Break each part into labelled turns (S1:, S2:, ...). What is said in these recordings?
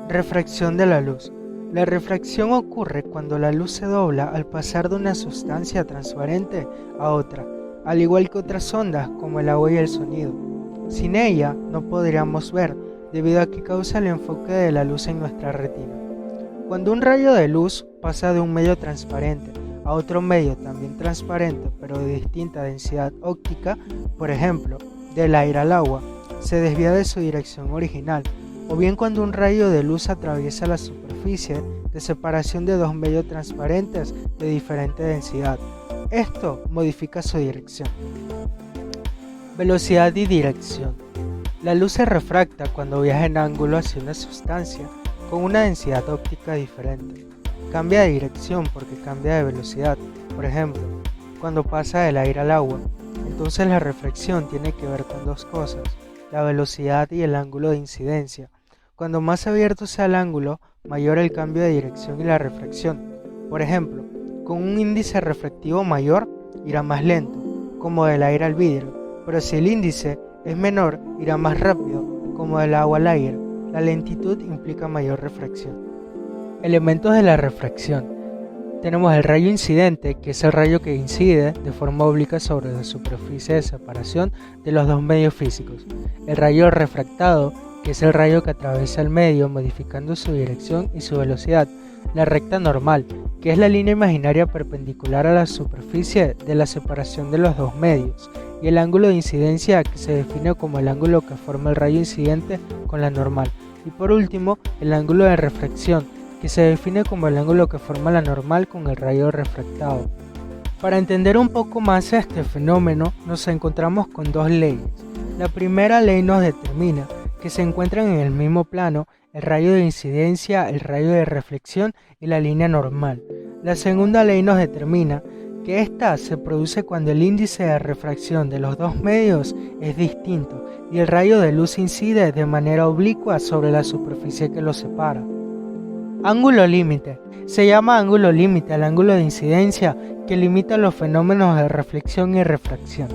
S1: Refracción de la luz. La refracción ocurre cuando la luz se dobla al pasar de una sustancia transparente a otra, al igual que otras ondas como el agua y el sonido. Sin ella no podríamos ver, debido a que causa el enfoque de la luz en nuestra retina. Cuando un rayo de luz pasa de un medio transparente a otro medio también transparente pero de distinta densidad óptica, por ejemplo, del aire al agua, se desvía de su dirección original, o bien cuando un rayo de luz atraviesa la superficie de separación de dos medios transparentes de diferente densidad. Esto modifica su dirección. Velocidad y dirección. La luz se refracta cuando viaja en ángulo hacia una sustancia con una densidad óptica diferente. Cambia de dirección porque cambia de velocidad. Por ejemplo, cuando pasa del aire al agua. Entonces la refracción tiene que ver con dos cosas: la velocidad y el ángulo de incidencia. Cuando más abierto sea el ángulo, mayor el cambio de dirección y la refracción. Por ejemplo, con un índice refractivo mayor, irá más lento, como del aire al vidrio, pero si el índice es menor, irá más rápido, como del agua al aire. La lentitud implica mayor refracción. Elementos de la refracción. Tenemos el rayo incidente, que es el rayo que incide de forma obliqua sobre la superficie de separación de los dos medios físicos. El rayo refractado, que es el rayo que atraviesa el medio modificando su dirección y su velocidad. La recta normal, que es la línea imaginaria perpendicular a la superficie de la separación de los dos medios. Y el ángulo de incidencia, que se define como el ángulo que forma el rayo incidente con la normal. Y por último, el ángulo de refracción, que se define como el ángulo que forma la normal con el rayo refractado. Para entender un poco más este fenómeno, nos encontramos con dos leyes. La primera ley nos determina que se encuentran en el mismo plano el rayo de incidencia, el rayo de reflexión y la línea normal. La segunda ley nos determina que ésta se produce cuando el índice de refracción de los dos medios es distinto y el rayo de luz incide de manera oblicua sobre la superficie que los separa. Ángulo límite. Se llama ángulo límite al ángulo de incidencia que limita los fenómenos de reflexión y refracción.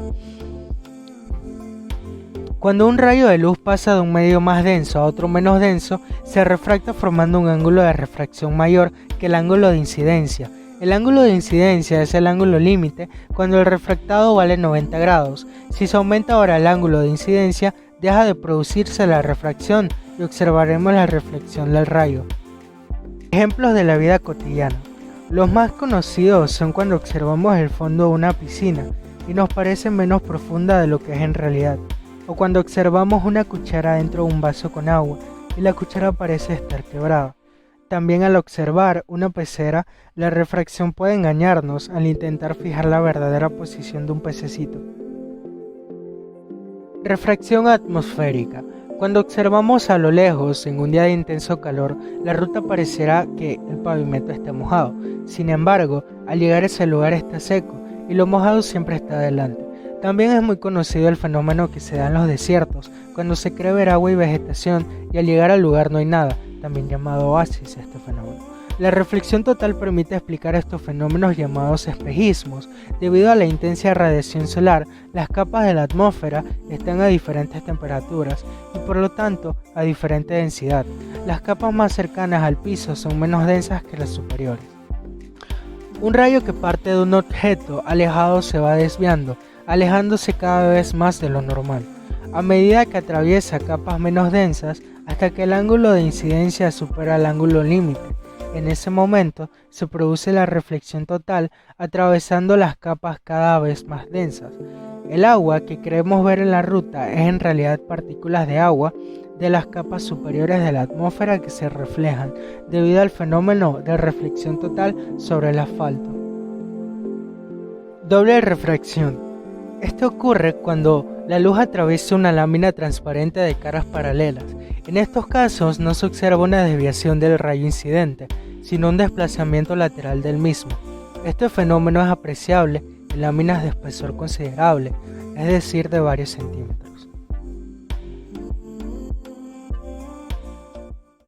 S1: Cuando un rayo de luz pasa de un medio más denso a otro menos denso, se refracta formando un ángulo de refracción mayor que el ángulo de incidencia. El ángulo de incidencia es el ángulo límite cuando el refractado vale 90 grados. Si se aumenta ahora el ángulo de incidencia, deja de producirse la refracción y observaremos la reflexión del rayo. Ejemplos de la vida cotidiana. Los más conocidos son cuando observamos el fondo de una piscina y nos parece menos profunda de lo que es en realidad, o cuando observamos una cuchara dentro de un vaso con agua y la cuchara parece estar quebrada. También al observar una pecera, la refracción puede engañarnos al intentar fijar la verdadera posición de un pececito. Refracción atmosférica. Cuando observamos a lo lejos, en un día de intenso calor, la ruta parecerá que el pavimento esté mojado. Sin embargo, al llegar a ese lugar está seco y lo mojado siempre está adelante. También es muy conocido el fenómeno que se da en los desiertos, cuando se cree ver agua y vegetación y al llegar al lugar no hay nada, también llamado oasis este fenómeno. La reflexión total permite explicar estos fenómenos llamados espejismos. Debido a la intensa radiación solar, las capas de la atmósfera están a diferentes temperaturas y por lo tanto a diferente densidad. Las capas más cercanas al piso son menos densas que las superiores. Un rayo que parte de un objeto alejado se va desviando, alejándose cada vez más de lo normal, a medida que atraviesa capas menos densas hasta que el ángulo de incidencia supera el ángulo límite. En ese momento se produce la reflexión total atravesando las capas cada vez más densas. El agua que creemos ver en la ruta es en realidad partículas de agua de las capas superiores de la atmósfera que se reflejan debido al fenómeno de reflexión total sobre el asfalto. Doble refracción. Esto ocurre cuando la luz atraviesa una lámina transparente de caras paralelas. En estos casos no se observa una desviación del rayo incidente, sino un desplazamiento lateral del mismo. Este fenómeno es apreciable en láminas de espesor considerable, es decir, de varios centímetros.